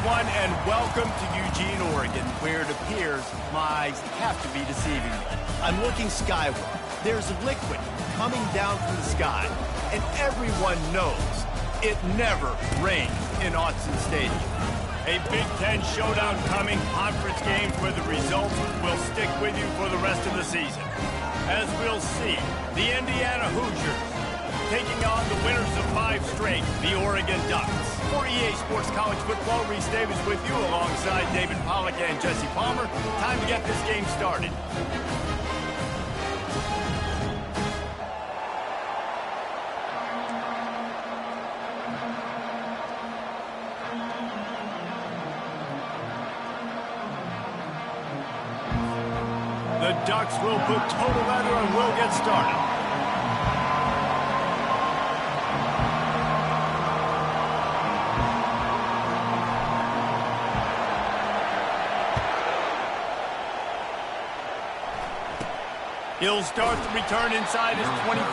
everyone, and welcome to Eugene, Oregon, where it appears my eyes have to be deceiving me. I'm looking skyward. There's liquid coming down from the sky, and everyone knows it never rains in Autzen Stadium. A Big Ten showdown coming, conference games where the results will stick with you for the rest of the season. As we'll see, the Indiana Hoosiers taking on the winners of 5 straight, the Oregon Ducks. For EA Sports College Football, Reese Davis with you alongside David Pollack and Jesse Palmer. Time to get this game started. The Ducks will put total leather and will get started. He'll start the return inside his 25.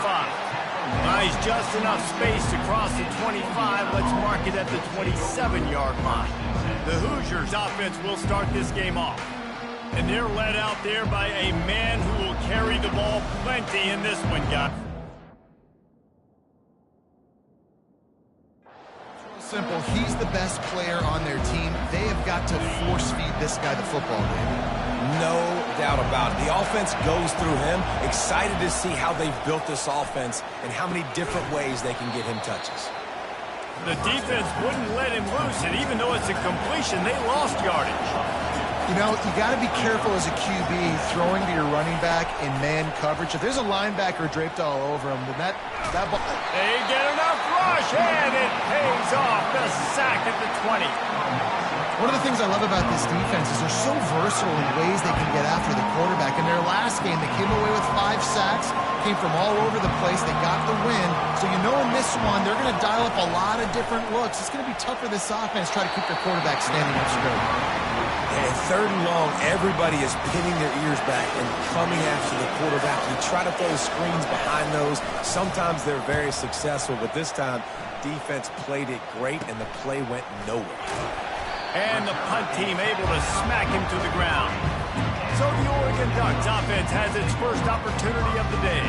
Buys just enough space to cross the 25. Let's mark it at the 27-yard line. The Hoosiers offense will start this game off. And they're led out there by a man who will carry the ball plenty in this one, guys. Simple. He's the best player on their team. They have got to force feed this guy the football, baby. No doubt about it. The offense goes through him. Excited to see how they've built this offense and how many different ways they can get him touches. The defense wouldn't let him loose, and even though it's a completion, they lost yardage. You know, you got to be careful as a QB throwing to your running back in man coverage. If there's a linebacker draped all over him, then that ball... They get enough rush, and it pays off. The sack at the 20. One of the things I love about this defense is they're so versatile in ways they can get after the quarterback. In their last game, they came away with 5 sacks, came from all over the place. They got the win. So you know in this one, they're going to dial up a lot of different looks. It's going to be tough for this offense to try to keep their quarterback standing up straight. And 3rd and long, everybody is pinning their ears back and coming after the quarterback. You try to throw screens behind those. Sometimes they're very successful, but this time, defense played it great, and the play went nowhere. And the punt team able to smack him to the ground. So the Oregon Ducks offense has its first opportunity of the day.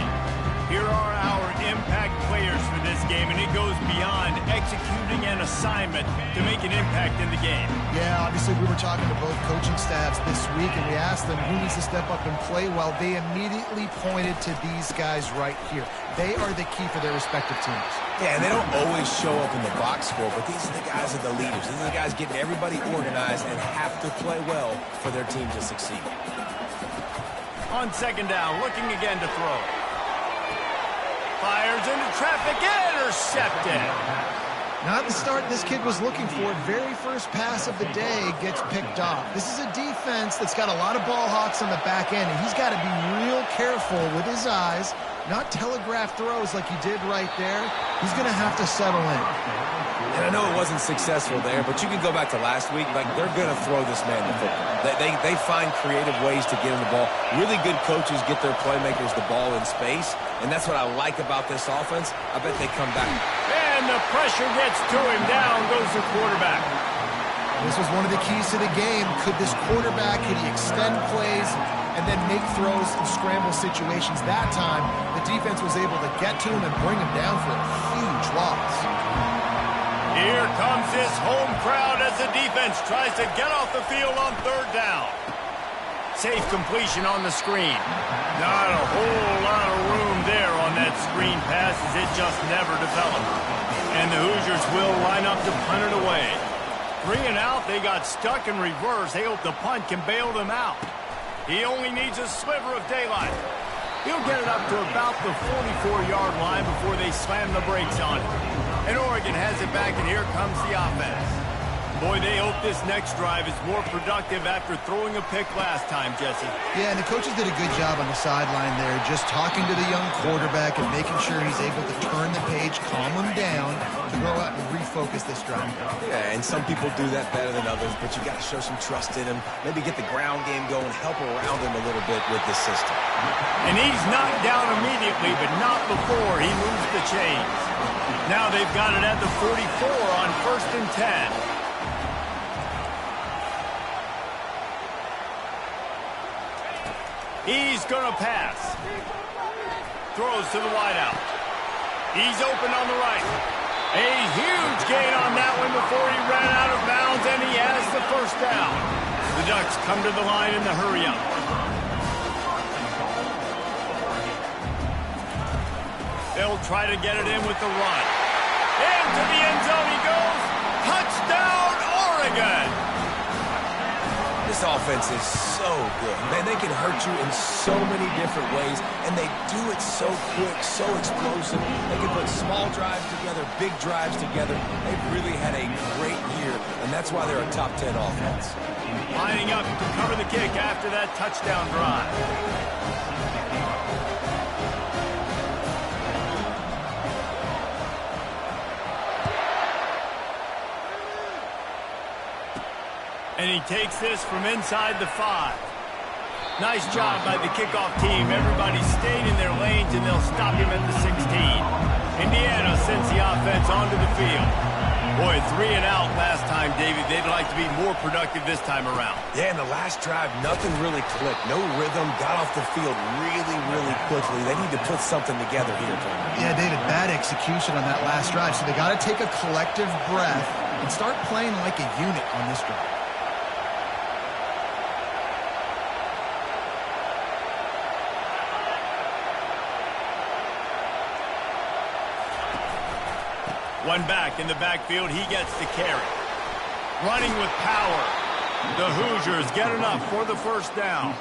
Here are our impact players for this game, and it goes beyond executing an assignment to make an impact in the game. Yeah, obviously we were talking to both coaching staffs this week, and we asked them who needs to step up and play well. They immediately pointed to these guys right here. They are the key for their respective teams. Yeah, and they don't always show up in the box score, but these are the guys that are the leaders. These are the guys getting everybody organized and have to play well for their team to succeed. On 2nd down, looking again to throw. Fires into traffic, intercepted. Not the start this kid was looking for. Very first pass of the day gets picked off. This is a defense that's got a lot of ball hawks on the back end, and he's got to be real careful with his eyes, not telegraph throws like he did right there. He's going to have to settle in. And I know it wasn't successful there, but you can go back to last week. Like, they're going to throw this man the football. They find creative ways to get him the ball. Really good coaches get their playmakers the ball in space, and that's what I like about this offense. I bet they come back. And the pressure gets to him. Down goes the quarterback. This was one of the keys to the game. Could this quarterback, could he extend plays and then make throws in scramble situations? That time, the defense was able to get to him and bring him down for a huge loss. Here comes this home crowd as the defense tries to get off the field on 3rd down. Safe completion on the screen. Not a whole lot of room there on that screen pass as it just never developed. And the Hoosiers will line up to punt it away. 3 and out, they got stuck in reverse. They hope the punt can bail them out. He only needs a sliver of daylight. He'll get it up to about the 44-yard line before they slam the brakes on it. And Oregon has it back, and here comes the offense. Boy, they hope this next drive is more productive after throwing a pick last time, Jesse. Yeah, and the coaches did a good job on the sideline there, just talking to the young quarterback and making sure he's able to turn the page, calm him down, to go out and refocus this drive. Yeah, and some people do that better than others, but you got to show some trust in him, maybe get the ground game going, help around him a little bit with this system. And he's knocked down immediately, but not before he moves the chains. Now they've got it at the 44 on 1st and 10. He's going to pass. Throws to the wideout. He's open on the right. A huge gain on that one before he ran out of bounds, and he has the first down. The Ducks come to the line in the hurry-up. They'll try to get it in with the run. Into the end zone he goes. Touchdown, Oregon! This offense is so good. Man, they can hurt you in so many different ways, and they do it so quick, so explosive. They can put small drives together, big drives together. They've really had a great year, and that's why they're a top 10 offense. Lining up to cover the kick after that touchdown drive. And he takes this from inside the 5. Nice job by the kickoff team. Everybody stayed in their lanes, and they'll stop him at the 16. Indiana sends the offense onto the field. Boy, 3 and out last time, David. They'd like to be more productive this time around. Yeah, in the last drive, nothing really clicked. No rhythm, got off the field really, really quickly. They need to put something together here, Tony. Yeah, David, bad execution on that last drive. So they got to take a collective breath and start playing like a unit on this drive. One back in the backfield, he gets the carry. Running with power. The Hoosiers get enough for the first down.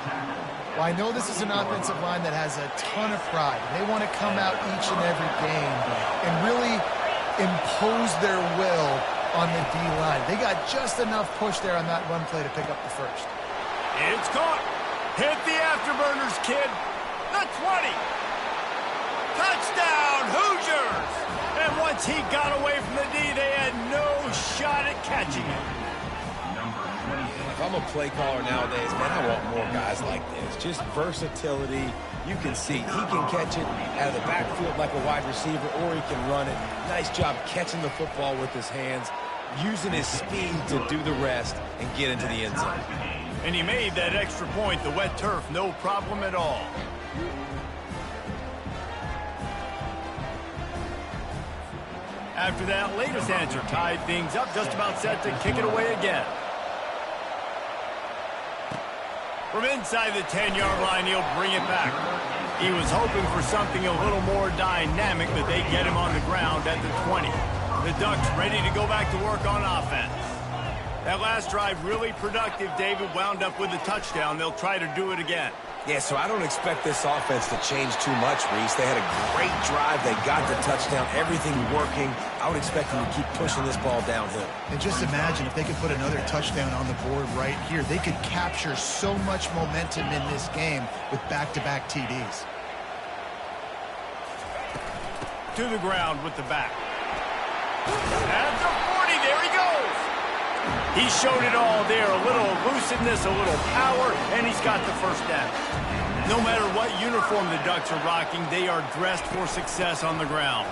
Well, I know this is an offensive line that has a ton of pride. They want to come out each and every game and really impose their will on the D-line. They got just enough push there on that run play to pick up the first. It's caught. Hit the afterburners, kid. The 20. Touchdown, Hoosiers! And once he got away from the D, they had no shot at catching him. If I'm a play caller nowadays, man, I want more guys like this. Just versatility. You can see he can catch it out of the backfield like a wide receiver, or he can run it. Nice job catching the football with his hands, using his speed to do the rest and get into the end zone. And he made that extra point, the wet turf, no problem at all. After that latest answer tied things up, just about set to kick it away again. From inside the 10-yard line, he'll bring it back. He was hoping for something a little more dynamic, but they get him on the ground at the 20. The Ducks ready to go back to work on offense. That last drive really productive. David wound up with a touchdown. They'll try to do it again. Yeah, so I don't expect this offense to change too much, Reese. They had a great drive. They got the touchdown. Everything working. I would expect them to keep pushing this ball downhill. And just imagine if they could put another touchdown on the board right here. They could capture so much momentum in this game with back-to-back TDs. To the ground with the back. At the 40, there he goes. He showed it all there. A little elusiveness, a little power, and he's got the first down. No matter what uniform the Ducks are rocking, they are dressed for success on the ground.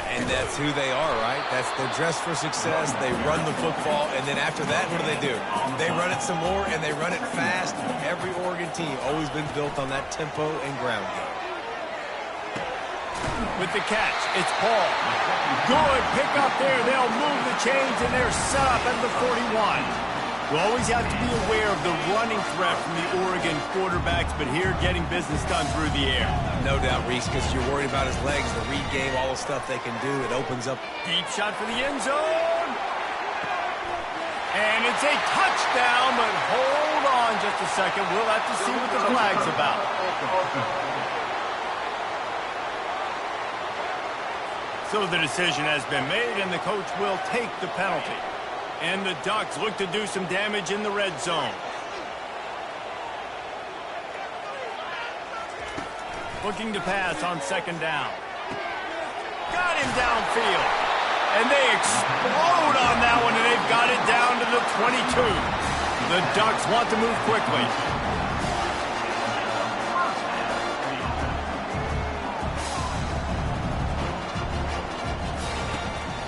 And that's who they are, right? They're dressed for success. They run the football, and then after that, what do? They run it some more, and they run it fast. Every Oregon team always been built on that tempo and ground game. With the catch, it's Paul. Good pick up there. They'll move the chains, and they're set up at the 41. You always have to be aware of the running threat from the Oregon quarterbacks, but here getting business done through the air. No doubt, Reese, because you're worried about his legs, the read game, all the stuff they can do. It opens up. Deep shot for the end zone. And it's a touchdown, but hold on just a second. We'll have to see what the flag's about. So the decision has been made, and the coach will take the penalty. And the Ducks look to do some damage in the red zone. Looking to pass on second down. Got him downfield. And they explode on that one, and they've got it down to the 22. The Ducks want to move quickly.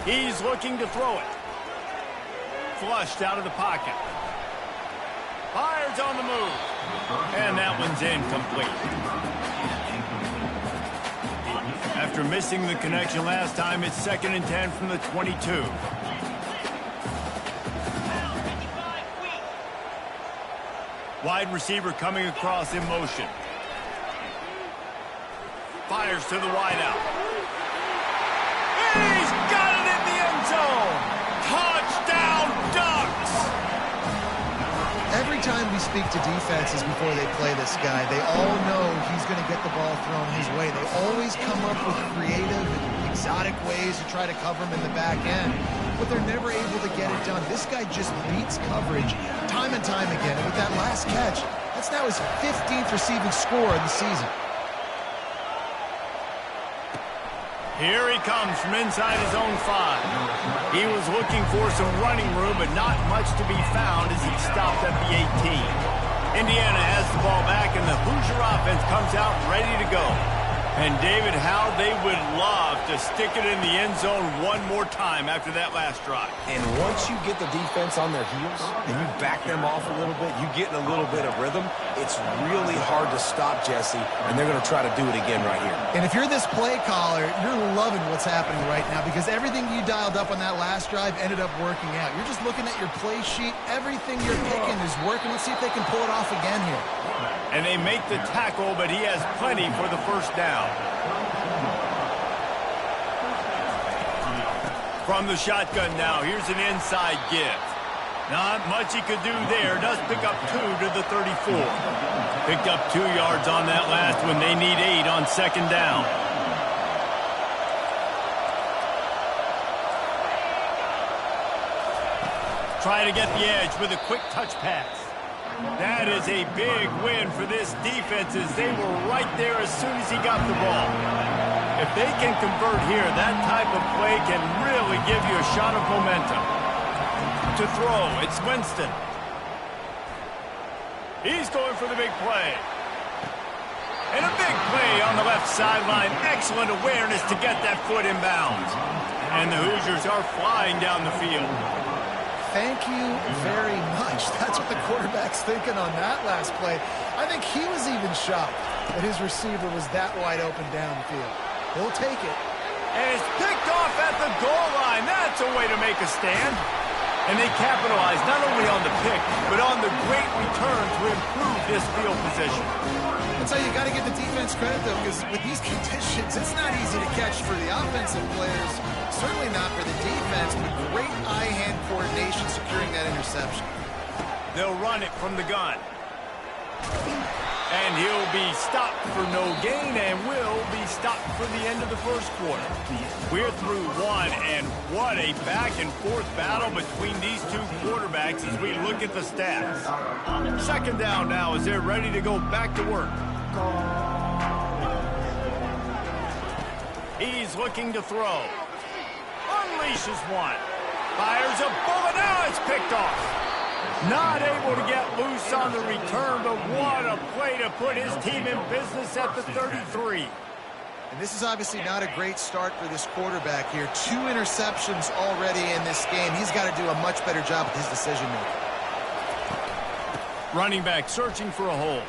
He's looking to throw it. Flushed out of the pocket. Fires on the move. And that one's incomplete. After missing the connection last time, it's 2nd and 10 from the 22. Wide receiver coming across in motion. Fires to the wideout. He's got it in the end zone. Touchdown, Ducks! Every time we speak to defenses before they play this guy, they all know he's going to get the ball thrown his way. They always come up with creative and exotic ways to try to cover him in the back end, but they're never able to get it done. This guy just beats coverage time and time again. And with that last catch, that's now his 15th receiving score of the season. Here he comes from inside his own 5. He was looking for some running room, but not much to be found as he stopped at the 18. Indiana has the ball back, and the Hoosier offense comes out ready to go. And, David, how they would love to stick it in the end zone one more time after that last drive. And once you get the defense on their heels and you back them off a little bit, you get in a little bit of rhythm, it's really hard to stop, Jesse, and they're going to try to do it again right here. And if you're this play caller, you're loving what's happening right now because everything you dialed up on that last drive ended up working out. You're just looking at your play sheet. Everything you're picking is working. Let's see if they can pull it off again here. And they make the tackle, but he has plenty for the first down. From the shotgun now, here's an inside give. Not much he could do there. Does pick up 2 to the 34. Picked up 2 yards on that last one. They need 8 on 2nd down. Try to get the edge with a quick touch pass. That is a big win for this defense as they were right there as soon as he got the ball. If they can convert here, that type of play can really give you a shot of momentum. To throw, it's Winston. He's going for the big play. And a big play on the left sideline. Excellent awareness to get that foot in bounds. And the Hoosiers are flying down the field. Thank you very much. That's what the quarterback's thinking on that last play. I think he was even shocked that his receiver was that wide open downfield. He'll take it. And it's picked off at the goal line. That's a way to make a stand. And they capitalize not only on the pick, but on the great return to improve this field position. That's how you got to give the defense credit, though, because with these conditions, it's not easy to catch for the offensive players. Certainly not for the defense, but great eye-hand coordination securing that interception. They'll run it from the gun. And he'll be stopped for no gain and will be stopped for the end of the first quarter. We're through 1, and what a back-and-forth battle between these two quarterbacks as we look at the stats. 2nd down now as they're ready to go back to work. He's looking to throw. Unleashes one. Fires a bullet. Now it's picked off. Not able to get loose on the return, but what a play to put his team in business at the 33. And this is obviously not a great start for this quarterback here. 2 interceptions already in this game. He's got to do a much better job with his decision-making. Running back searching for a hole.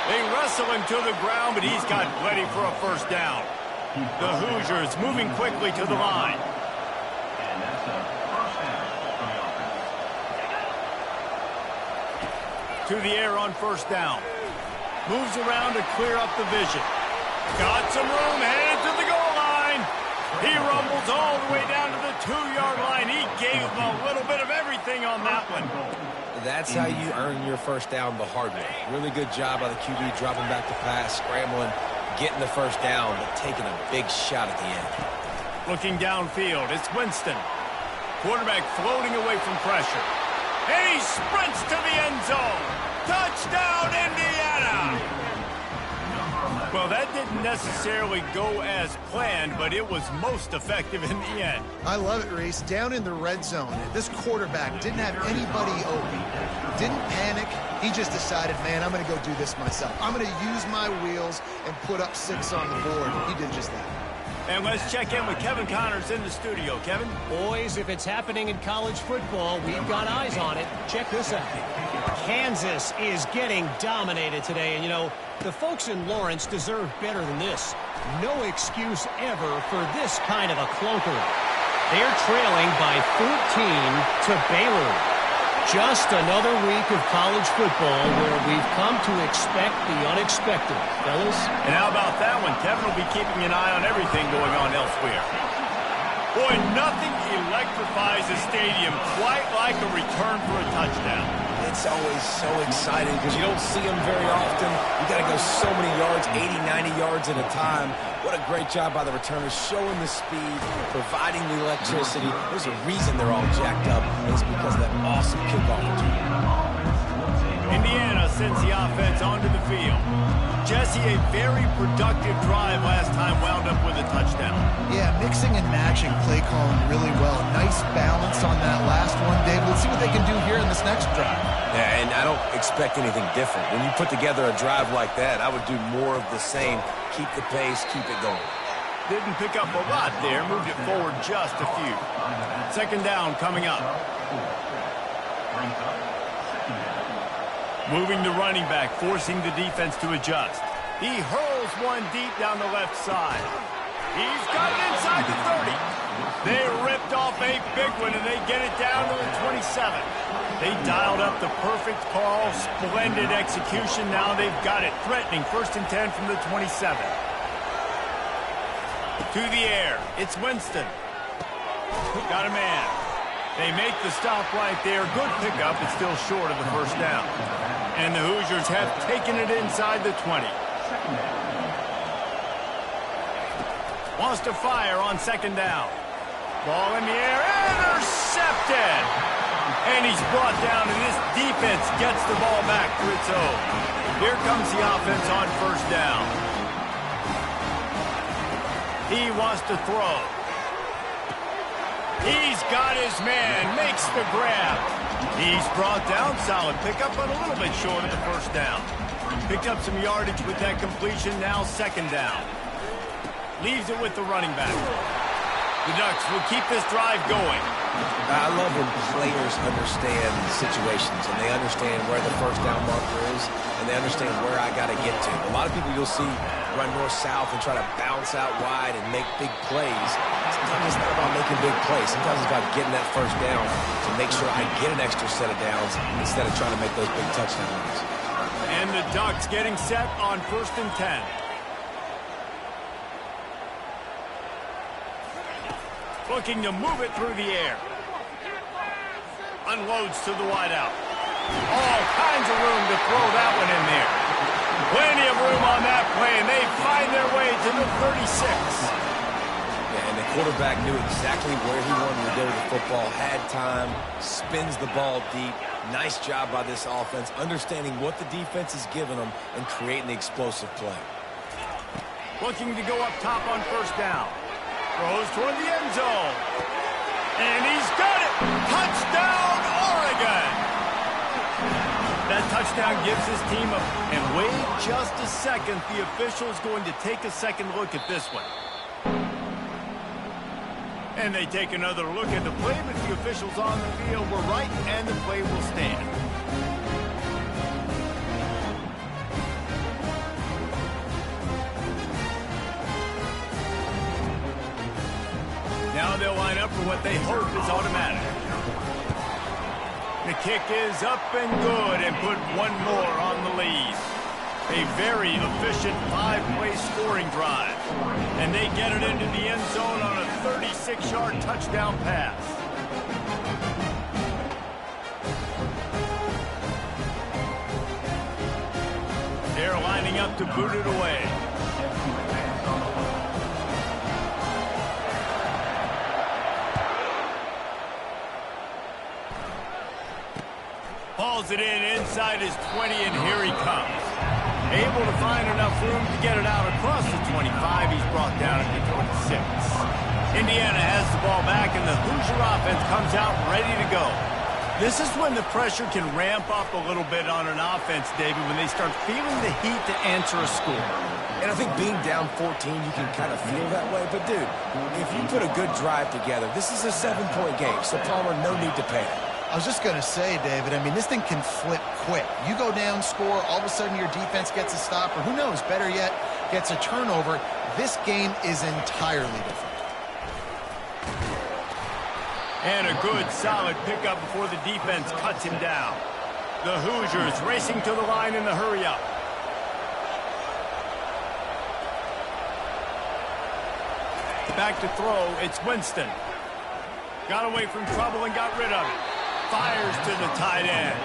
They wrestle him to the ground, but he's got plenty for a first down. The Hoosiers moving quickly to the line. To the air on first down. Moves around to clear up the vision. Got some room, headed to the goal line. He rumbles all the way down to the 2-yard line. He gave him a little bit of everything on that one. That's how you earn your first down the hard way. Really good job by the QB dropping back the pass, scrambling, getting the first down, but taking a big shot at the end. Looking downfield, it's Winston. Quarterback floating away from pressure. And he sprints to the end zone. Touchdown, Indiana! Well, that didn't necessarily go as planned, but it was most effective in the end. I love it, Reese. Down in the red zone, this quarterback didn't have anybody open. Didn't panic. He just decided, man, I'm going to go do this myself. I'm going to use my wheels and put up 6 on the board. He did just that. And let's check in with Kevin Connors in the studio. Kevin? Boys, if it's happening in college football, we've got eyes on it. Check this out. Kansas is getting dominated today. And, you know, the folks in Lawrence deserve better than this. No excuse ever for this kind of a clunker. They're trailing by 14 to Baylor. Just another week of college football where we've come to expect the unexpected, fellas. And how about that one? Kevin will be keeping an eye on everything going on elsewhere. Boy, nothing electrifies a stadium quite like a return for a touchdown. It's always so exciting because you don't see them very often. You got to go so many yards, 80, 90 yards at a time. What a great job by the returners, showing the speed, providing the electricity. There's a reason they're all jacked up, and it's because of that awesome kickoff return. Indiana sends the offense onto the field. Jesse, a very productive drive last time, wound up with a touchdown. Yeah, mixing and matching play calling really well. Nice balance on that last one, Dave. Let's see what they can do here in this next drive. Yeah, and I don't expect anything different. When you put together a drive like that, I would do more of the same. Keep the pace, keep it going. Didn't pick up a lot there, moved it forward just a few. Second down coming up. Moving the running back, forcing the defense to adjust. He hurls one deep down the left side. He's got it inside the 30. They ripped off a big one, and they get it down to the 27. They dialed up the perfect call, splendid execution. Now they've got it, threatening 1st and 10 from the 27. To the air, it's Winston. Got a man. They make the stop right there. Good pickup, but still short of the first down. And the Hoosiers have taken it inside the 20. Wants to fire on second down. Ball in the air, intercepted! And he's brought down, and this defense gets the ball back to its own. Here comes the offense on first down. He wants to throw. He's got his man, makes the grab. He's brought down, solid pickup, but a little bit short of the first down. Picked up some yardage with that completion, now second down. Leaves it with the running back. The Ducks will keep this drive going. I love when players understand situations and they understand where the first down marker is and they understand where I got to get to. A lot of people you'll see run north-south and try to bounce out wide and make big plays. Sometimes it's not about making big plays. Sometimes it's about getting that first down to make sure I get an extra set of downs instead of trying to make those big touchdown runs. And the Ducks getting set on 1st and 10. Looking to move it through the air. Unloads to the wideout. All kinds of room to throw that one in there. Plenty of room on that play, and they find their way to the 36. Yeah, and the quarterback knew exactly where he wanted to go with the football, had time, spins the ball deep. Nice job by this offense, understanding what the defense is giving them and creating the explosive play. Looking to go up top on first down. Throws toward the end zone. And he's got it! Touchdown, Oregon! That touchdown gives his team a... And wait just a second. The official is going to take a second look at this one. And they take another look at the play, but the officials on the field were right, and the play will stand. Now they'll line up for what they hope is automatic. The kick is up and good, and put one more on the lead. A very efficient 5-play scoring drive. And they get it into the end zone on a 36-yard touchdown pass. They're lining up to boot it away. Hauls it in inside his 20, and here he comes. Able to find enough room to get it out across the 25. He's brought down at the 26. Indiana has the ball back, and the Hoosier offense comes out ready to go. This is when the pressure can ramp up a little bit on an offense, David, when they start feeling the heat to answer a score. And I think being down 14, you can kind of feel that way. But, dude, if you put a good drive together, this is a 7-point game, so Palmer, no need to panic. I was just going to say, David, I mean, this thing can flip quick. You go down, score, all of a sudden your defense gets a stop, or who knows, better yet, gets a turnover. This game is entirely different. And a good, solid pickup before the defense cuts him down. The Hoosiers racing to the line in the hurry-up. Back to throw, it's Winston. Got away from trouble and got rid of it. Fires to the tight end.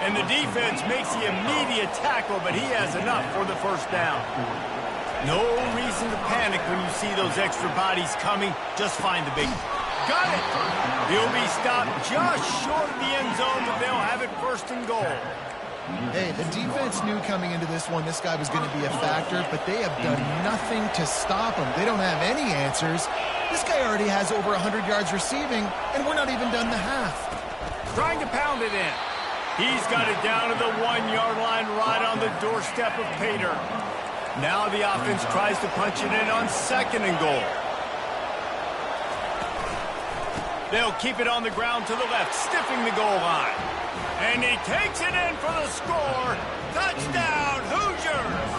And the defense makes the immediate tackle, but he has enough for the first down. No reason to panic when you see those extra bodies coming. Just find the big one. Got it! He'll be stopped just short of the end zone, but they'll have it first and goal. Hey, the defense knew coming into this one this guy was going to be a factor, but they have done nothing to stop him. They don't have any answers. This guy already has over 100 yards receiving, and we're not even done the half. Trying to pound it in. He's got it down to the 1-yard line right on the doorstep of Pater. Now the offense tries to punch it in on second and goal. They'll keep it on the ground to the left, stiffing the goal line. And he takes it in for the score. Touchdown, Hoosiers!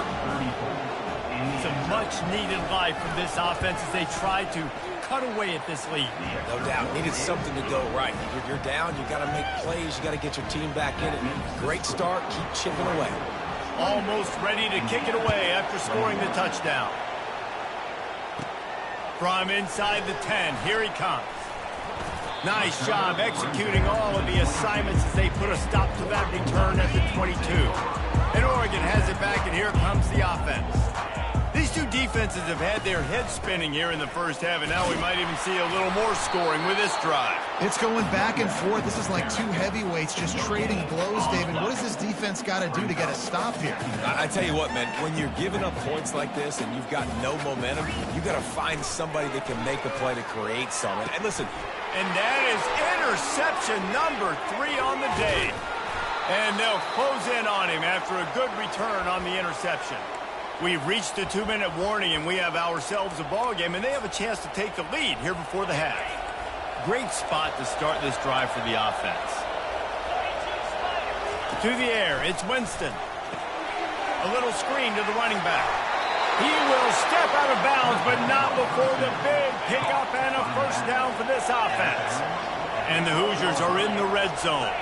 Some much-needed life from this offense as they try to cut away at this lead. No doubt. Needed something to go right. You're down. You got to make plays. You got to get your team back in it. Great start. Keep chipping away. Almost ready to kick it away after scoring the touchdown. From inside the 10, here he comes. Nice job executing all of the assignments as they put a stop to that return at the 22. And Oregon has it back, and here comes the offense. These two defenses have had their heads spinning here in the first half, and now we might even see a little more scoring with this drive. It's going back and forth. This is like two heavyweights just trading blows, David. What does this defense got to do to get a stop here? I tell you what, man, when you're giving up points like this and you've got no momentum, you got to find somebody that can make a play to create something. And listen, and that is interception number 3 on the day. And they'll close in on him after a good return on the interception. We've reached the 2-minute warning, and we have ourselves a ball game, and they have a chance to take the lead here before the half. Great spot to start this drive for the offense. To the air, it's Winston. A little screen to the running back. He will step out of bounds, but not before the big pickup and a first down for this offense. And the Hoosiers are in the red zone.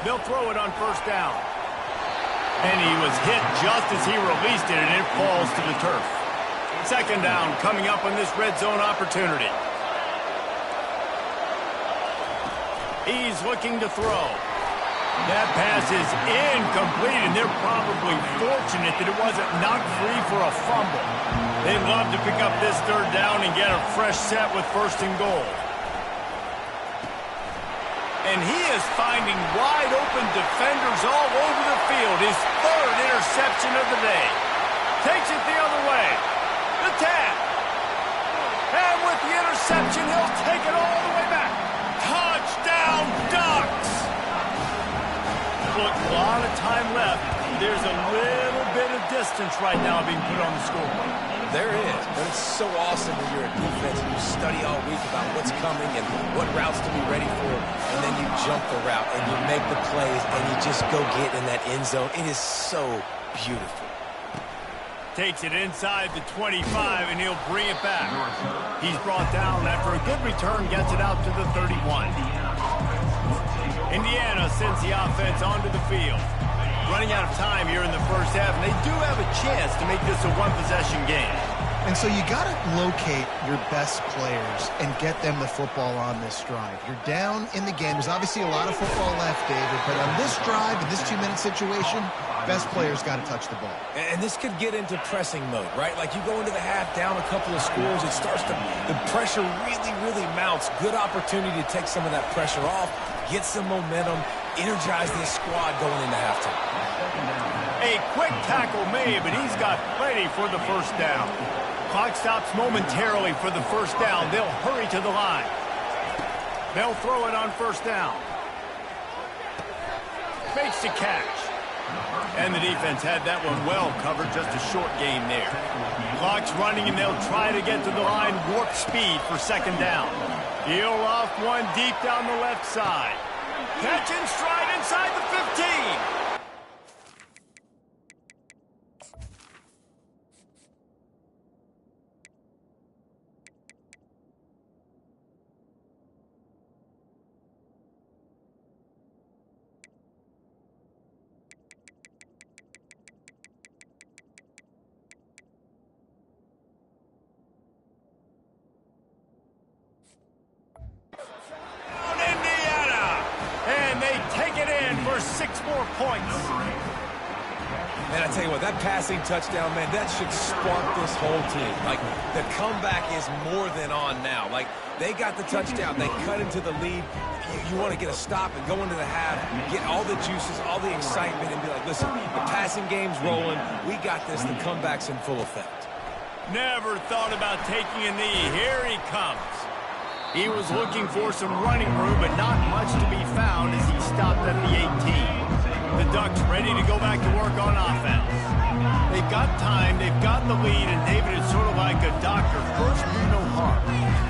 They'll throw it on first down. And he was hit just as he released it, and it falls to the turf. Second down coming up on this red zone opportunity. He's looking to throw. That pass is incomplete, and they're probably fortunate that it wasn't knocked free for a fumble. They'd love to pick up this third down and get a fresh set with first and goal. And he is finding wide-open defenders all over the field. His third interception of the day. Takes it the other way. The tap. And with the interception, he'll take it all the way back. Touchdown, Ducks! Look, a lot of time left. There's a little bit of distance right now being put on the scoreboard. There is, but it's so awesome when you're a defense and you study all week about what's coming and what routes to be ready for, and then you jump the route and you make the plays and you just go get in that end zone. It is so beautiful. Takes it inside the 25, and he'll bring it back. He's brought down after a good return, gets it out to the 31. Indiana sends the offense onto the field. Running out of time here in the first half, and they do have a chance to make this a one-possession game. And so you got to locate your best players and get them the football on this drive. You're down in the game. There's obviously a lot of football left, David, but on this drive, in this 2-minute situation, best players got to touch the ball. And this could get into pressing mode, right? Like you go into the half down a couple of scores, it starts to, the pressure really mounts. Good opportunity to take some of that pressure off, get some momentum, energize this squad going into halftime. A quick tackle made, but he's got plenty for the first down. Clock stops momentarily for the first down. They'll hurry to the line. They'll throw it on first down. Fakes the catch. And the defense had that one well covered, just a short gain there. Clock's running, and they'll try to get to the line, warp speed for second down. Heel off one deep down the left side. Catch and stride inside the 15. For 6 more points. Man, I tell you what, that passing touchdown, man, that should spark this whole team. Like, the comeback is more than on now. Like, they got the touchdown. They cut into the lead. You want to get a stop and go into the half, get all the juices, all the excitement, and be like, listen, the passing game's rolling. We got this. The comeback's in full effect. Never thought about taking a knee. Here he comes. He was looking for some running room, but not much to be found as he stopped at the 18. The Ducks ready to go back to work on offense. They've got time, they've got the lead, and David is sort of like a doctor. First, do no harm.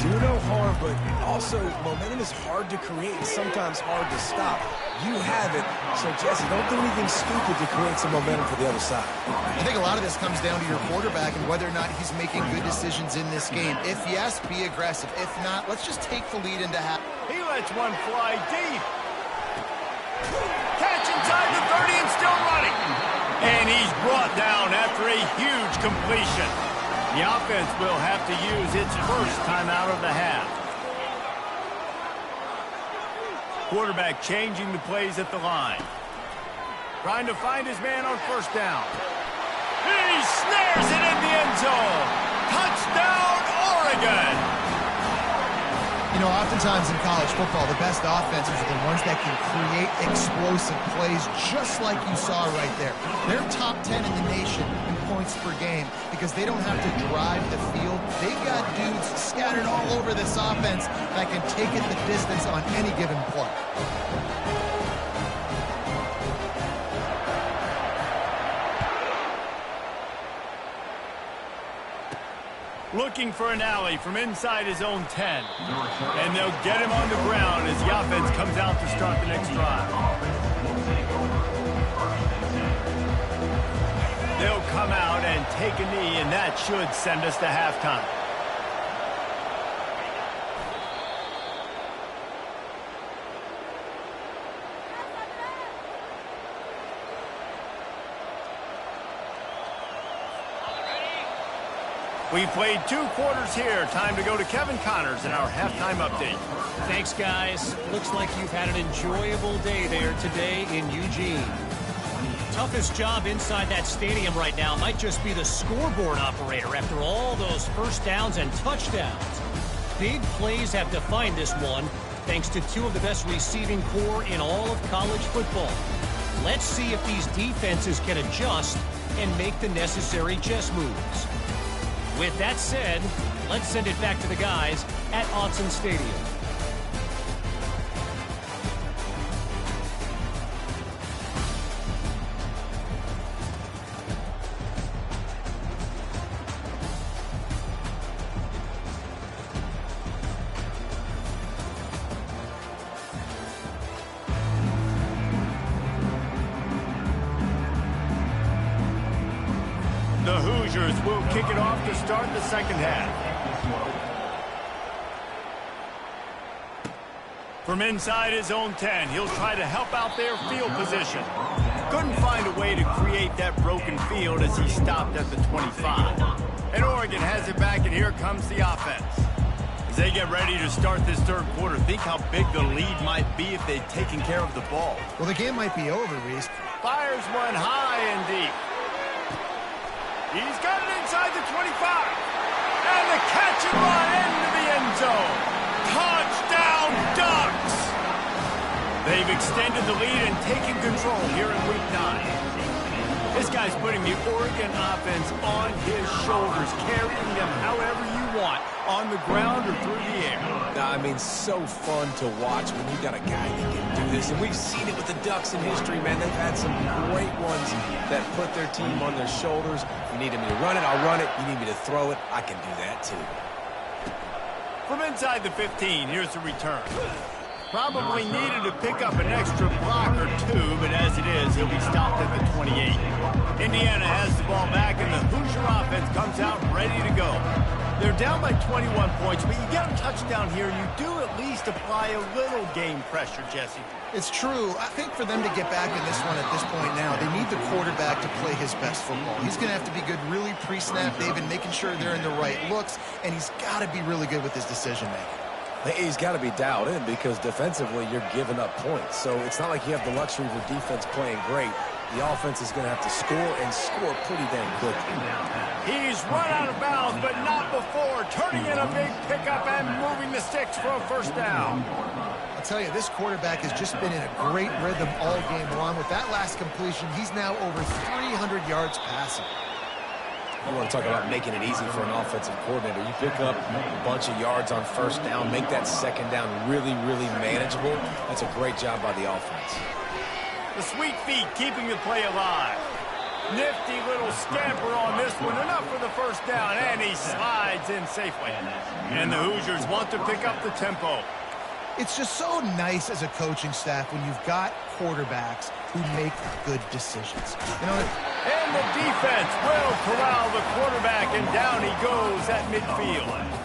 Do no harm, but also momentum is hard to create and sometimes hard to stop. You have it, so Jesse, don't do anything stupid to create some momentum for the other side. I think a lot of this comes down to your quarterback and whether or not he's making good decisions in this game. If yes, be aggressive. If not, let's just take the lead into half. He lets one fly deep. Catch inside the 30 and still running. And he's brought down after a huge completion. The offense will have to use its first time out of the half. Quarterback changing the plays at the line. Trying to find his man on first down. He snares it in the end zone. Touchdown, Oregon! You know, oftentimes in college football, the best offenses are the ones that can create explosive plays just like you saw right there. They're top 10 in the nation in points per game because they don't have to drive the field. They've got dudes scattered all over this offense that can take it the distance on any given play. Looking for an alley from inside his own 10. And they'll get him on the ground as the offense comes out to start the next drive. They'll come out and take a knee, and that should send us to halftime. We played 2 quarters here. Time to go to Kevin Connors in our halftime update. Thanks, guys. Looks like you've had an enjoyable day there today in Eugene. Toughest job inside that stadium right now might just be the scoreboard operator after all those first downs and touchdowns. Big plays have defined this one, thanks to 2 of the best receiving corps in all of college football. Let's see if these defenses can adjust and make the necessary chess moves. With that said, let's send it back to the guys at Autzen Stadium. The Hoosiers will kick it off to start the second half. From inside his own 10, he'll try to help out their field position. Couldn't find a way to create that broken field as he stopped at the 25. And Oregon has it back, and here comes the offense. As they get ready to start this third quarter, think how big the lead might be if they'd taken care of the ball. Well, the game might be over, Reese. Fires one high and deep. He's got it inside the 25. And the catch and run into the end zone. Touchdown, Ducks! They've extended the lead and taken control here in Week 9. This guy's putting the Oregon offense on his shoulders, carrying them however you want, on the ground or through the air. I mean, so fun to watch when you got a guy that can do this. And we've seen it with the Ducks in history, man. They've had some great ones that put their team on their shoulders. You need me to run it, I'll run it. You need me to throw it, I can do that too. From inside the 15, here's the return. Probably needed to pick up an extra block or two, but as it is, he'll be stopped at the 28. Indiana has the ball back, and the Hoosier offense comes out ready to go. They're down by 21 points, but you get a touchdown here, and you do at least apply a little game pressure, Jesse. It's true. I think for them to get back in this one at this point now, they need the quarterback to play his best football. He's going to have to be good really pre-snap, David, making sure they're in the right looks, and he's got to be really good with his decision-making. He's got to be dialed in because defensively you're giving up points. So it's not like you have the luxury of your defense playing great. The offense is going to have to score and score pretty damn quickly. He's run out of bounds, but not before. Turning in a big pickup and moving the sticks for a first down. I'll tell you, this quarterback has just been in a great rhythm all game long. With that last completion, he's now over 300 yards passing. You want to talk about making it easy for an offensive coordinator. You pick up a bunch of yards on first down, make that second down really, really manageable. That's a great job by the offense. The sweet feet keeping the play alive. Nifty little scamper on this one. Enough for the first down, and he slides in safely. And the Hoosiers want to pick up the tempo. It's just so nice as a coaching staff when you've got quarterbacks who make good decisions. You know, and the defense will corral the quarterback, and down he goes at midfield.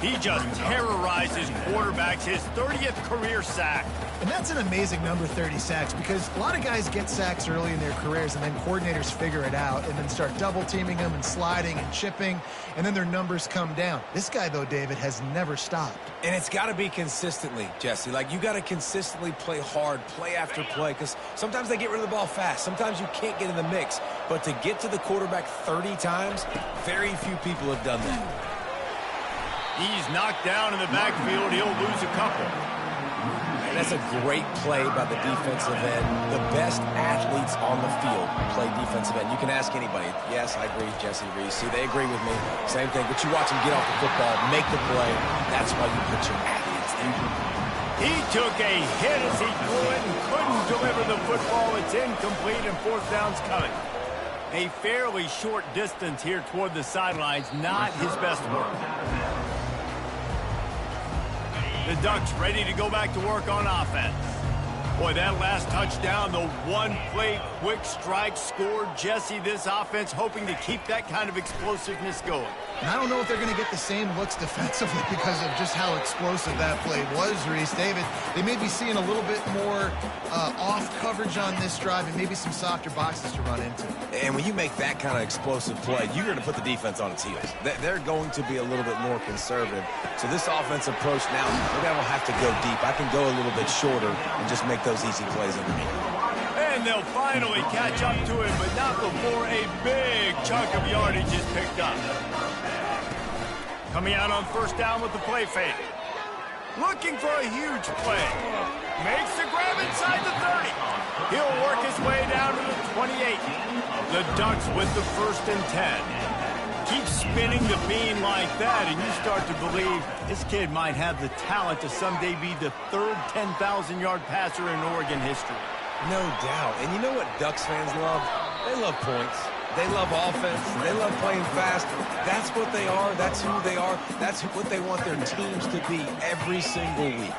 He just terrorizes quarterbacks, his 30th career sack. And that's an amazing number, 30 sacks, because a lot of guys get sacks early in their careers, and then coordinators figure it out and then start double-teaming them and sliding and chipping, and then their numbers come down. This guy, though, David, has never stopped. And it's got to be consistently, Jesse. Like, you got to consistently play hard, play after play, because sometimes they get rid of the ball fast. Sometimes you can't get in the mix. But to get to the quarterback 30 times, very few people have done that. He's knocked down in the backfield. He'll lose a couple. And that's a great play by the defensive end. The best athletes on the field play defensive end. You can ask anybody. Yes, I agree, Jesse Reese. See, they agree with me. Same thing. But you watch them get off the football, make the play. That's why you put your athletes there. He took a hit as he threw it and couldn't deliver the football. It's incomplete, and fourth down's coming. A fairly short distance here toward the sidelines. Not his best work. The Ducks ready to go back to work on offense. Boy, that last touchdown, the one-play quick strike scored. Jesse, this offense hoping to keep that kind of explosiveness going. And I don't know if they're going to get the same looks defensively because of just how explosive that play was, Reese. David, they may be seeing a little bit more off coverage on this drive and maybe some softer boxes to run into. And when you make that kind of explosive play, you're going to put the defense on its heels. They're going to be a little bit more conservative. So this offense approach now, maybe I don't have to go deep. I can go a little bit shorter and just make those easy plays underneath. And they'll finally catch up to him, but not before a big chunk of yardage is picked up. Coming out on first down with the play fake. Looking for a huge play. Makes the grab inside the 30. He'll work his way down to the 28. The Ducks with the 1st and 10. Keep spinning the bean like that, and you start to believe this kid might have the talent to someday be the 3rd 10,000-yard passer in Oregon history. No doubt. And you know what Ducks fans love? They love points. They love offense. They love playing fast. That's what they are. That's who they are. That's what they want their teams to be every single week.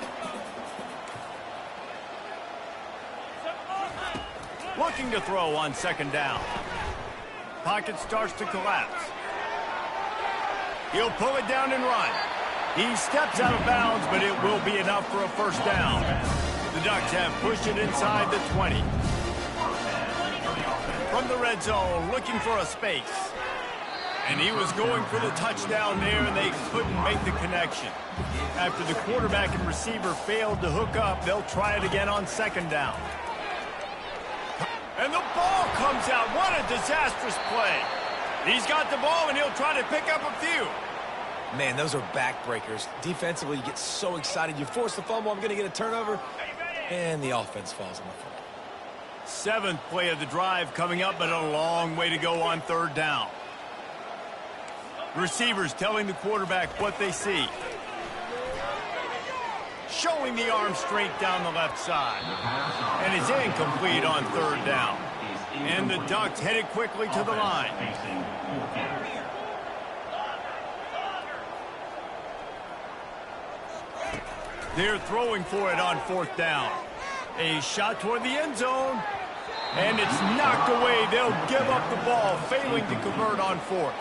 Looking to throw on 2nd down. Pocket starts to collapse. He'll pull it down and run. He steps out of bounds, but it will be enough for a first down. The Ducks have pushed it inside the 20. From the red zone, looking for a space. And he was going for the touchdown there, and they couldn't make the connection. After the quarterback and receiver failed to hook up, they'll try it again on 2nd down. And the ball comes out. What a disastrous play. He's got the ball, and he'll try to pick up a few. Man, those are backbreakers. Defensively, you get so excited. You force the fumble, I'm going to get a turnover, and the offense falls on the fumble. 7th play of the drive coming up, but a long way to go on 3rd down. Receivers telling the quarterback what they see. Showing the arm straight down the left side. And it's incomplete on 3rd down. And the Ducks headed quickly to the line. They're throwing for it on 4th down. A shot toward the end zone. And it's knocked away. They'll give up the ball, failing to convert on 4th.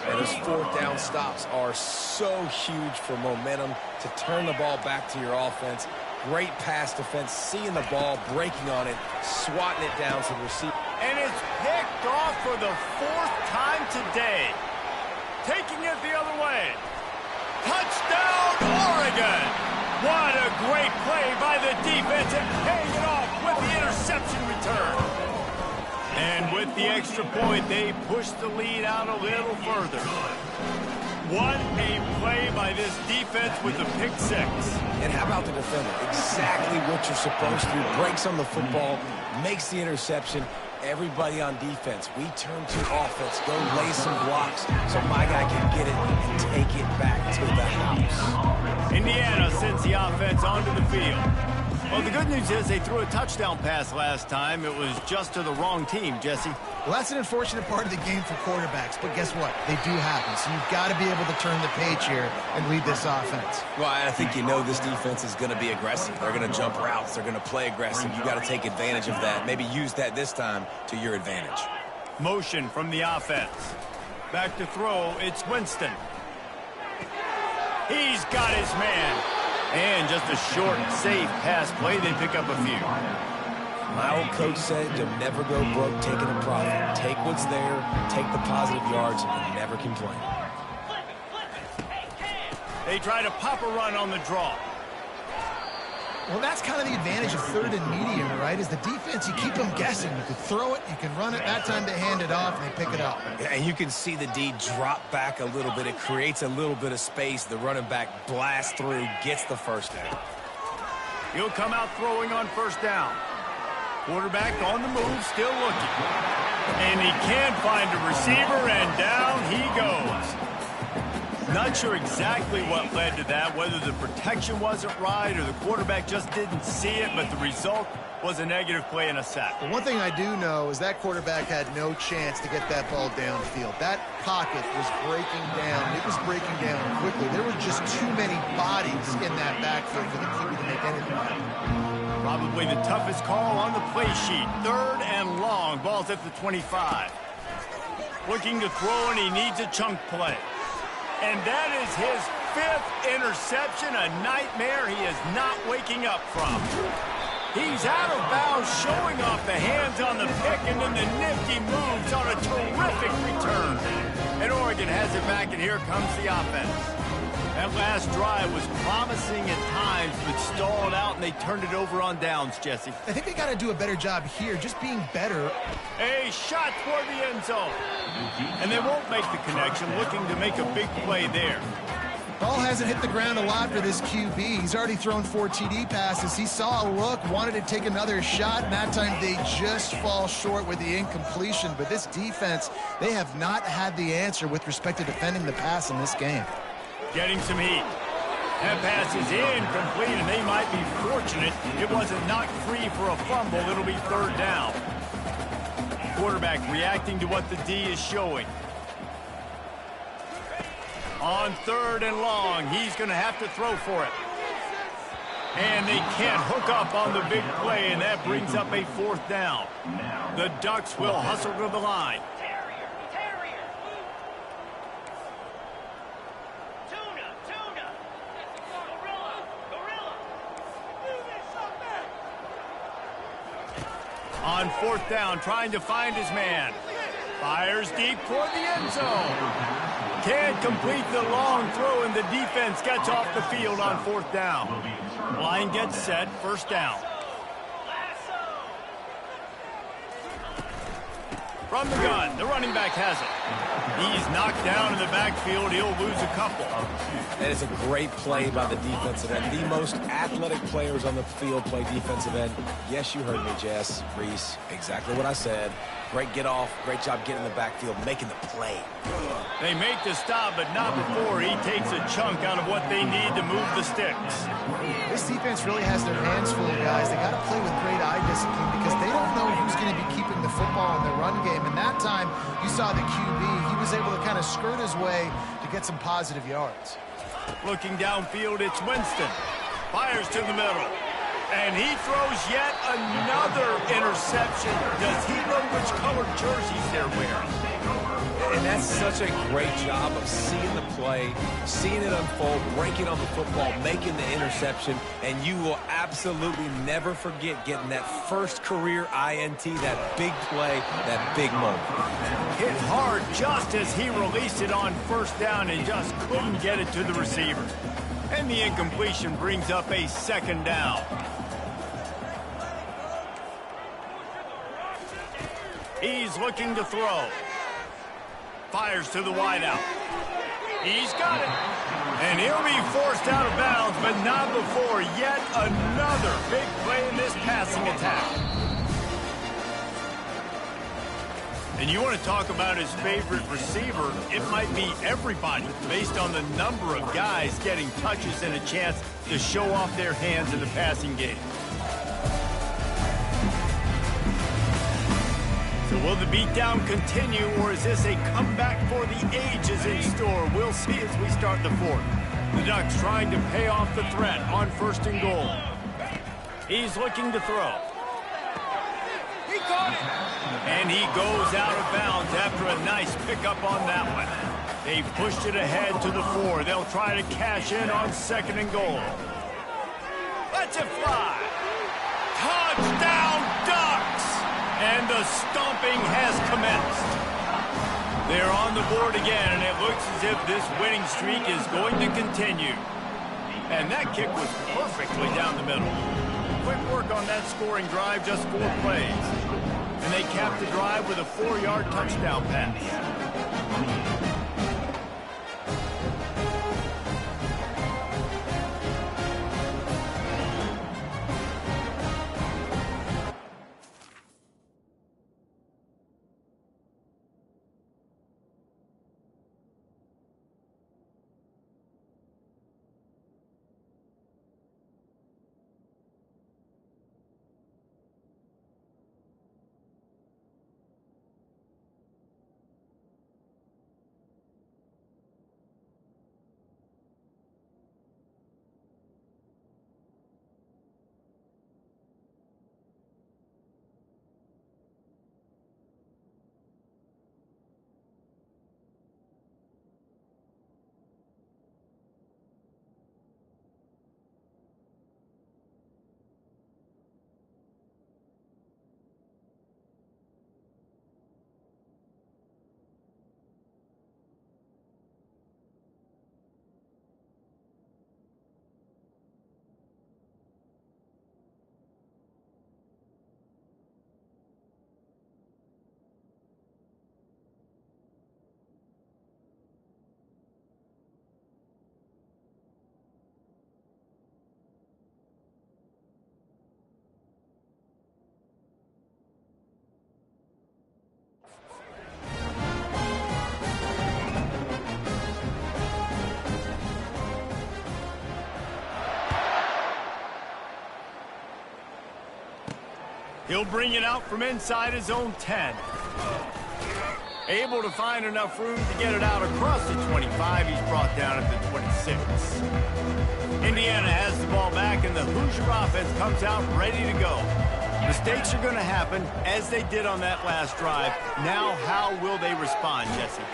And those 4th down stops are so huge for momentum to turn the ball back to your offense. Great pass defense, seeing the ball, breaking on it, swatting it down to the receiver. And it's picked off for the 4th time today. Taking it the other way. Touchdown, Oregon! What a great play by the defense and paying it off with the interception return. And with the extra point, they push the lead out a little further. What a play by this defense with the pick 6. And how about the defender? Exactly what you're supposed to. Breaks on the football, makes the interception. Everybody on defense, we turn to offense. Go lay some blocks so my guy can get it and take it back to the house. Indiana sends the offense onto the field. Well, the good news is they threw a touchdown pass last time. It was just to the wrong team, Jesse. Well, that's an unfortunate part of the game for quarterbacks, but guess what? They do happen, so you've got to be able to turn the page here and lead this offense. Well, I think you know this defense is going to be aggressive. They're going to jump routes. They're going to play aggressive. You got to take advantage of that. Maybe use that this time to your advantage. Motion from the offense. Back to throw, it's Winston. He's got his man. And just a short, safe pass play. They pick up a few. My old coach said you'll never go broke taking a profit. Take what's there, take the positive yards, and never complain. They try to pop a run on the draw. Well, that's kind of the advantage of 3rd and medium, right? Is the defense, you keep them guessing. You can throw it, you can run it. That time they hand it off and they pick it up. And you can see the D drop back a little bit. It creates a little bit of space. The running back blasts through, gets the 1st down. He'll come out throwing on 1st down. Quarterback on the move, still looking. And he can't find a receiver, and down he goes. Not sure exactly what led to that, whether the protection wasn't right or the quarterback just didn't see it, but the result was a negative play and a sack. But one thing I do know is that quarterback had no chance to get that ball downfield. That pocket was breaking down. It was breaking down quickly. There were just too many bodies in that backfield for the keeper to make anything happen. Probably the toughest call on the play sheet. 3rd and long. Ball's at the 25. Looking to throw, and he needs a chunk play. And that is his 5th interception, a nightmare he is not waking up from. He's out of bounds, showing off the hands on the pick, and then the nifty moves on a terrific return. And Oregon has it back, and here comes the offense. That last drive was promising at times, but stalled out, and they turned it over on downs, Jesse. I think they got to do a better job here, just being better. A shot toward the end zone. And they won't make the connection, looking to make a big play there. Ball hasn't hit the ground a lot for this QB. He's already thrown 4 TD passes. He saw a look, wanted to take another shot, and that time they just fall short with the incompletion. But this defense, they have not had the answer with respect to defending the pass in this game. Getting some heat. That pass is incomplete, and they might be fortunate it wasn't knocked free for a fumble. It'll be 3rd down. Quarterback reacting to what the D is showing. On 3rd and long, he's going to have to throw for it. And they can't hook up on the big play, and that brings up a 4th down. The Ducks will hustle to the line. On 4th down, trying to find his man. Fires deep toward the end zone. Can't complete the long throw, and the defense gets off the field on 4th down. Line gets set, 1st down. From the gun, the running back has it. He's knocked down in the backfield. He'll lose a couple. That is a great play by the defensive end. The most athletic players on the field play defensive end. Yes, you heard me, Jess, Reese. Exactly what I said. Great get off. Great job getting in the backfield, making the play. They make the stop, but not before he takes a chunk out of what they need to move the sticks. This defense really has their hands full, guys. They got to play with great eye discipline because they don't know who's going to be keeping the football in the run game. And that time, you saw the QB. He was able to kind of skirt his way to get some positive yards. Looking downfield, it's Winston. Fires to the middle. And he throws yet another interception. Does he know which colored jerseys they're wearing? And that's such a great job of seeing the play, seeing it unfold, breaking on the football, making the interception, and you will absolutely never forget getting that first career INT, that big play, that big moment. Hit hard just as he released it on first down and just couldn't get it to the receiver. And the incompletion brings up a second down. He's looking to throw. Fires to the wideout. He's got it. And he'll be forced out of bounds, but not before yet another big play in this passing attack. And you want to talk about his favorite receiver, it might be everybody based on the number of guys getting touches and a chance to show off their hands in the passing game. So will the beatdown continue, or is this a comeback for the ages in store? We'll see as we start the fourth. The Ducks trying to pay off the threat on first and goal. He's looking to throw. He caught it! And he goes out of bounds after a nice pickup on that one. They've pushed it ahead to the 4. They'll try to cash in on second and goal. Let's it fly! Touchdown, Ducks! And the stomping has commenced. They're on the board again, and it looks as if this winning streak is going to continue. And that kick was perfectly down the middle. Quick work on that scoring drive, just 4 plays. And they capped the drive with a 4-yard touchdown pass. He'll bring it out from inside his own 10. Able to find enough room to get it out across the 25. He's brought down at the 26. Indiana has the ball back, and the Hoosier offense comes out ready to go. Mistakes are going to happen, as they did on that last drive. Now, how will they respond, Jesse?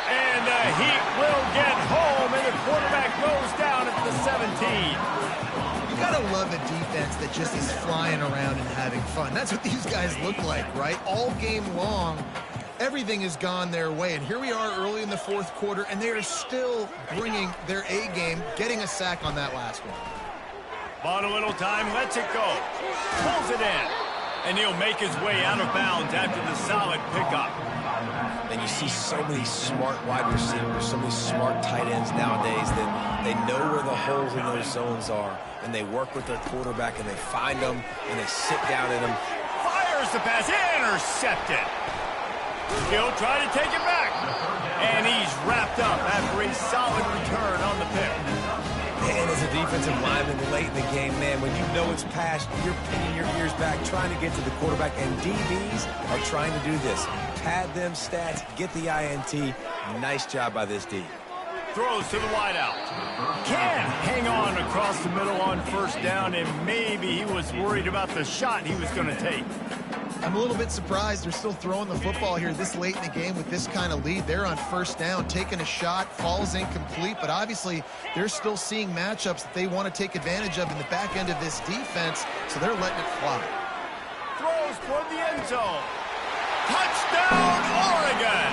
And the Heat will get home, and the quarterback goes down at the 17. You gotta love a defense that just is flying around and having fun. That's what these guys look like, right? All game long, everything has gone their way. And here we are early in the fourth quarter, and they are still bringing their A game, getting a sack on that last one. Bought a little time, lets it go. Pulls it in. And he'll make his way out of bounds after the solid pickup. And you see so many smart wide receivers, so many smart tight ends nowadays that they know where the holes in those zones are, and they work with their quarterback, and they find them, and they sit down in them. Fires the pass, intercepted. He'll try to take it back. And he's wrapped up after a solid return on the pick. Man, as a defensive lineman late in the game, man, when you know it's past, you're pinning your ears back, trying to get to the quarterback, and DBs are trying to do this. Pad them stats, get the INT. Nice job by this D. Throws to the wideout. Can't hang on across the middle on first down, and maybe he was worried about the shot he was going to take. I'm a little bit surprised they're still throwing the football here this late in the game with this kind of lead. They're on first down, taking a shot, falls incomplete, but obviously they're still seeing matchups that they want to take advantage of in the back end of this defense, so they're letting it fly. Throws toward the end zone. Touchdown, Oregon!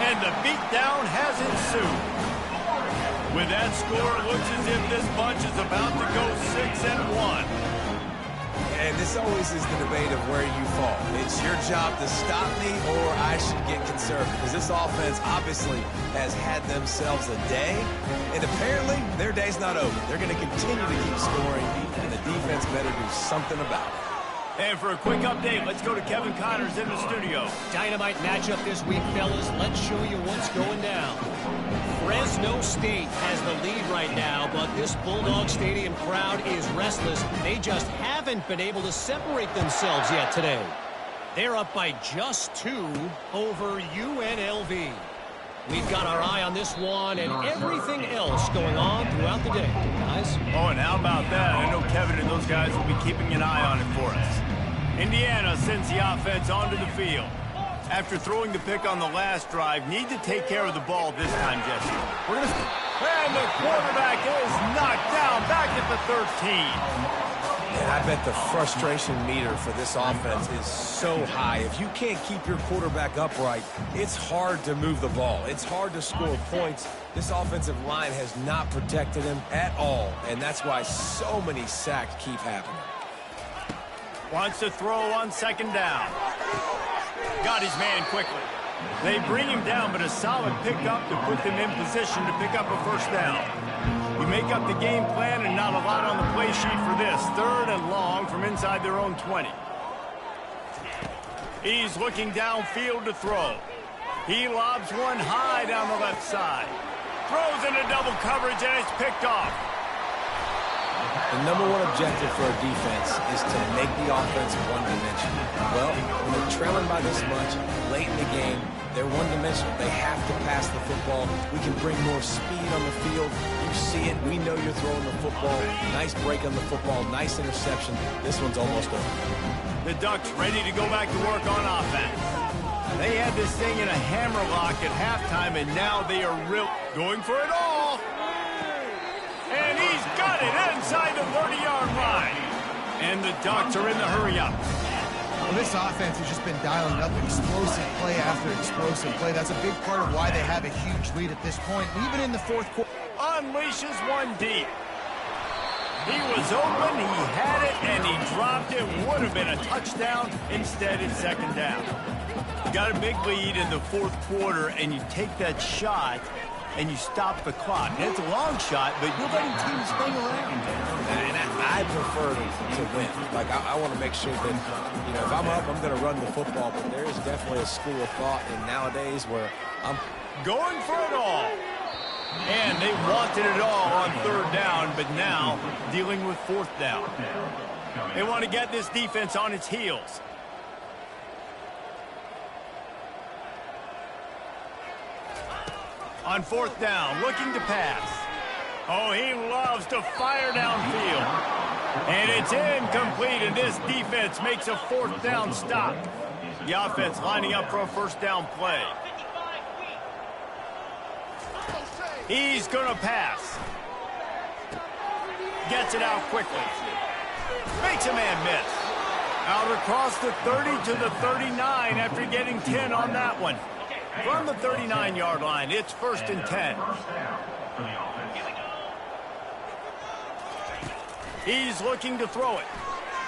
And the beatdown has ensued. With that score, it looks as if this bunch is about to go 6-1. And this always is the debate of where you fall. It's your job to stop me, or I should get conservative. Because this offense obviously has had themselves a day, and apparently their day's not over. They're going to continue to keep scoring, and the defense better do something about it. And for a quick update, let's go to Kevin Connors in the studio. Dynamite matchup this week, fellas. Let's show you what's going down. Fresno State has the lead right now, but this Bulldog Stadium crowd is restless. They just haven't been able to separate themselves yet today. They're up by just 2 over UNLV. We've got our eye on this one and everything else going on throughout the day, guys. Oh, and how about that? I know Kevin and those guys will be keeping an eye on it for us. Indiana sends the offense onto the field. After throwing the pick on the last drive, need to take care of the ball this time, Jesse. And the quarterback is knocked down back at the 13. And I bet the frustration meter for this offense is so high. If you can't keep your quarterback upright, it's hard to move the ball. It's hard to score points. This offensive line has not protected him at all, and that's why so many sacks keep happening. Wants to throw on second down. Got his man quickly. They bring him down, but a solid pickup to put them in position to pick up a first down. You make up the game plan and not a lot on the play sheet for this. 3rd and long from inside their own 20. He's looking downfield to throw. He lobs one high down the left side. Throws into double coverage, and it's picked off. The #1 objective for a defense is to make the offense one-dimensional. Well, when they're trailing by this much, late in the game, they're one-dimensional. They have to pass the football. We can bring more speed on the field. You see it. We know you're throwing the football. Nice break on the football. Nice interception. This one's almost over. The Ducks ready to go back to work on offense. They had this thing in a hammerlock at halftime, and now they are going for it all. And he's got it inside the 30-yard line. And the Ducks are in the hurry-up. Well, this offense has just been dialing up explosive play after explosive play. That's a big part of why they have a huge lead at this point. Even in the fourth quarter. Unleashes one deep. He was open, he had it, and he dropped it. Would have been a touchdown. Instead, it's second down. You got a big lead in the fourth quarter, and you take that shot, and you stop the clock. And it's a long shot, but you're letting teams hang around. And I prefer to win. Like, I want to make sure that, you know, if I'm up, I'm going to run the football. But there is definitely a school of thought in nowadays where I'm going for it all. And they wanted it all on 3rd down, but now dealing with 4th down. They want to get this defense on its heels. On 4th down, looking to pass. Oh, he loves to fire downfield. And it's incomplete, and this defense makes a 4th down stop. The offense lining up for a first down play. He's going to pass. Gets it out quickly. Makes a man miss. Out across the 30 to the 39 after getting 10 on that one. From the 39-yard line, it's 1st and 10. He's looking to throw it.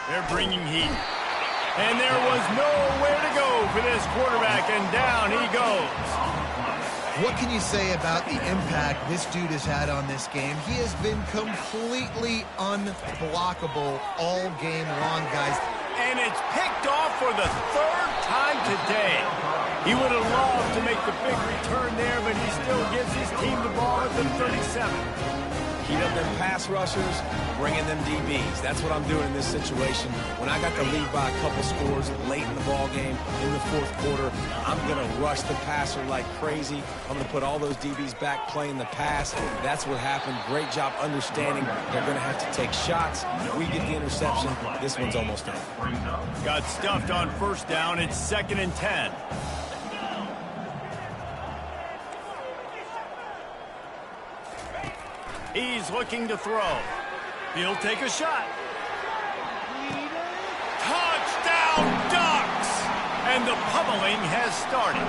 They're bringing heat. And there was nowhere to go for this quarterback, and down he goes. What can you say about the impact this dude has had on this game? He has been completely unblockable all game long, guys. And it's picked off for the 3rd time today. He would have loved to make the big return there, but he still gives his team the ball at the 37. Heat up them pass rushers, bring in them DBs. That's what I'm doing in this situation. When I got the lead by a couple scores late in the ball game, in the fourth quarter, I'm going to rush the passer like crazy. I'm going to put all those DBs back playing the pass. That's what happened. Great job understanding they're going to have to take shots. If we get the interception, this one's almost done. Got stuffed on first down. It's 2nd and 10. He's looking to throw. He'll take a shot. Touchdown, Ducks! And the pummeling has started.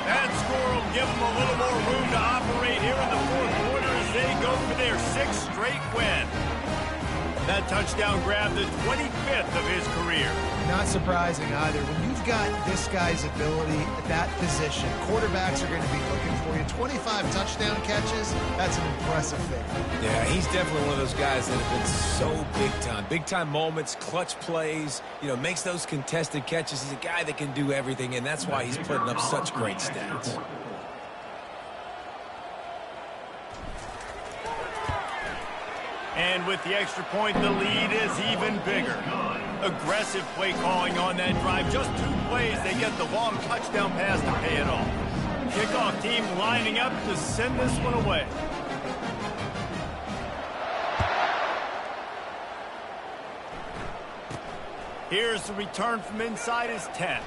That score will give them a little more room to operate here in the fourth quarter as they go for their 6th straight win. That touchdown grabbed the 25th of his career. Not surprising either. When you've got this guy's ability at that position, quarterbacks are going to be looking for you. 25 touchdown catches, that's an impressive thing. Yeah, he's definitely one of those guys that have been so big time. Big time moments, clutch plays, makes those contested catches. He's a guy that can do everything, and that's why he's putting up such great stats. And with the extra point, the lead is even bigger. Aggressive play calling on that drive. Just 2 plays, they get the long touchdown pass to pay it off. Kickoff team lining up to send this one away. Here's the return from inside his 10.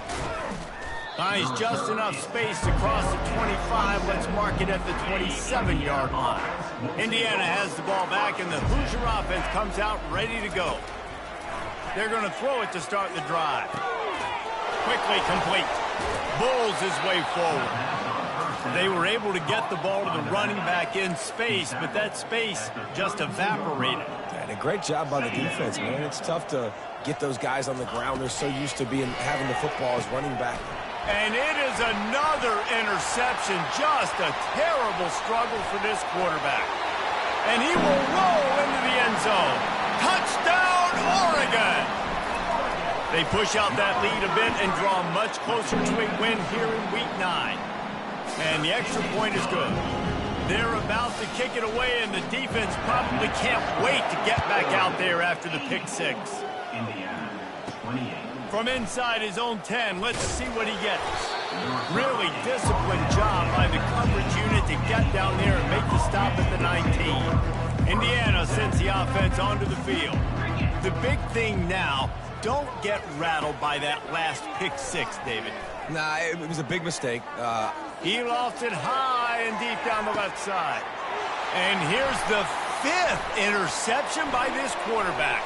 Finds just enough space to cross the 25. Let's mark it at the 27-yard line. Indiana has the ball back, and the Hoosier offense comes out ready to go. They're going to throw it to start the drive. Quickly complete. Bulls his way forward. They were able to get the ball to the running back in space, but that space just evaporated. And a great job by the defense, man. It's tough to get those guys on the ground. They're so used to having the football as running back. And it is another interception. Just a terrible struggle for this quarterback. And he will roll into the end zone. Touchdown, Oregon! They push out that lead a bit and draw much closer to a win here in Week 9. And the extra point is good. They're about to kick it away, and the defense probably can't wait to get back out there after the pick 6. Indiana, 28. From inside his own 10, let's see what he gets. Really disciplined job by the coverage unit to get down there and make the stop at the 19. Indiana sends the offense onto the field. The big thing now, don't get rattled by that last pick 6, David. Nah, it was a big mistake. He lost it high and deep down the left side. And here's the 5th interception by this quarterback.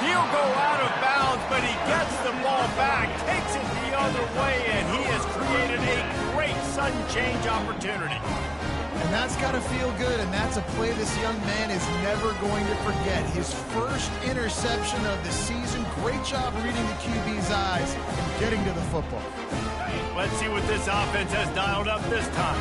He'll go out of bounds, but he gets the ball back, takes it the other way, and he has created a great sudden change opportunity. And that's got to feel good, and that's a play this young man is never going to forget. His first interception of the season. Great job reading the QB's eyes and getting to the football. Let's see what this offense has dialed up this time.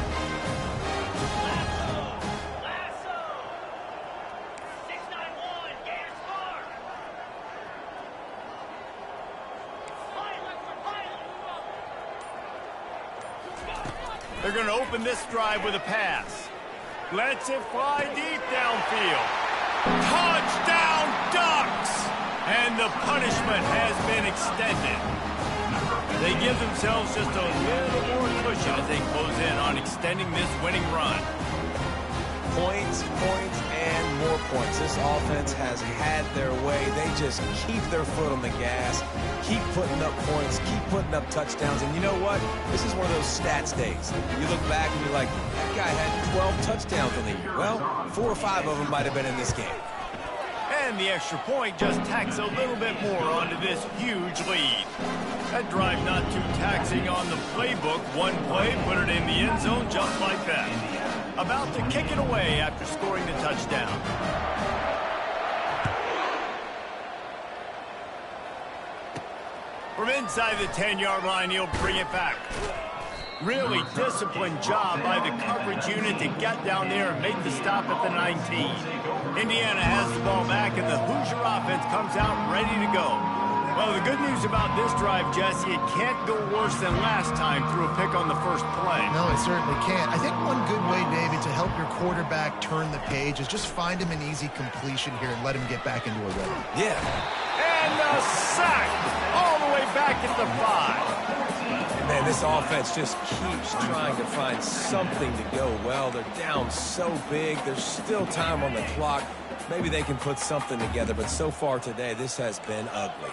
They're going to open this drive with a pass. Lets it fly deep downfield. Touchdown, Ducks! And the punishment has been extended. They give themselves just a little more cushion as they close in on extending this winning run. Points, and more points. This offense has had their way. They just keep their foot on the gas, keep putting up points, keep putting up touchdowns. And you know what? This is one of those stats days. You look back and you're like, that guy had 12 touchdowns on the year. Well, 4 or 5 of them might have been in this game. And the extra point just tacks a little bit more onto this huge lead. That drive not too taxing on the playbook. One play, put it in the end zone just like that. About to kick it away after scoring the touchdown. From inside the 10-yard line, he'll bring it back. Really disciplined job by the coverage unit to get down there and make the stop at the 19. Indiana has the ball back, and the Hoosier offense comes out ready to go. Well, the good news about this drive, Jesse, it can't go worse than last time through a pick on the first play. No, it certainly can't. I think one good way, David, to help your quarterback turn the page is just find him an easy completion here and let him get back into a rhythm. Yeah. And a sack all the way back at the 5. Man, this offense just keeps trying to find something to go well. They're down so big. There's still time on the clock. Maybe they can put something together, but so far today, this has been ugly.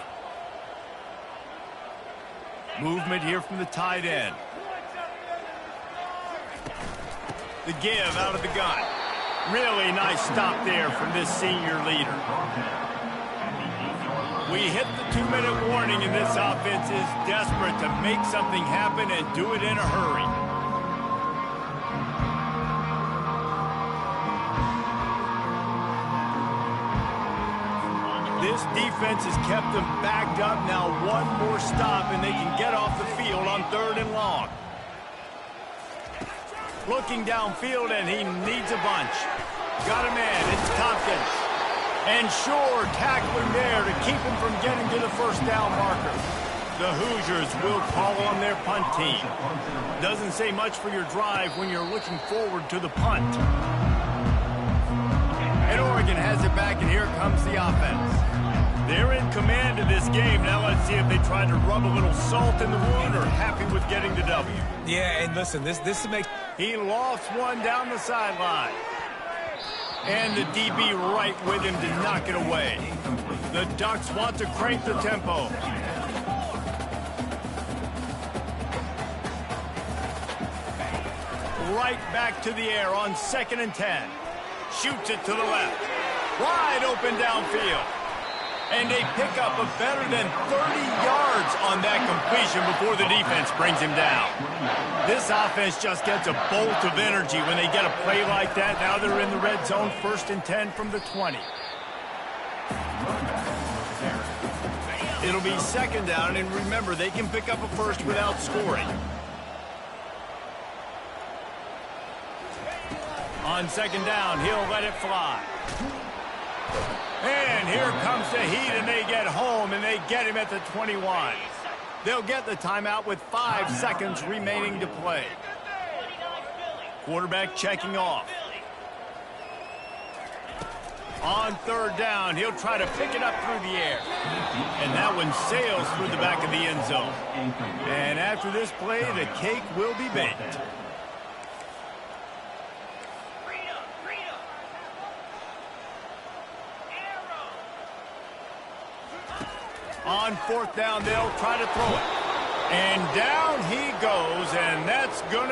Movement here from the tight end. The give out of the gun. Really nice stop there from this senior leader. We hit the 2-minute warning, and this offense is desperate to make something happen and do it in a hurry. This defense has kept them backed up. Now one more stop, and they can get off the field on 3rd and long. Looking downfield, and he needs a bunch. Got a man. It's Tompkins. And Shore tackling there to keep him from getting to the first down marker. The Hoosiers will call on their punt team. Doesn't say much for your drive when you're looking forward to the punt. And Oregon has it back, and here comes the offense. They're in command of this game. Now let's see if they try to rub a little salt in the wound or happy with getting the W. Yeah, and listen, this makes... He lofts one down the sideline. And the DB right with him to knock it away. The Ducks want to crank the tempo. Right back to the air on 2nd and 10. Shoots it to the left. Wide open downfield. And they pick up a better than 30 yards on that completion before the defense brings him down. This offense just gets a bolt of energy when they get a play like that. Now they're in the red zone, 1st and 10 from the 20. It'll be 2nd down, and remember, they can pick up a first without scoring. On 2nd down, he'll let it fly. And here comes the heat, and they get home, and they get him at the 21. They'll get the timeout with 5 seconds remaining to play. Quarterback checking off. On 3rd down, he'll try to pick it up through the air. And that one sails through the back of the end zone. And after this play, the cake will be baked. On 4th down, they'll try to throw it. And down he goes, and that's going to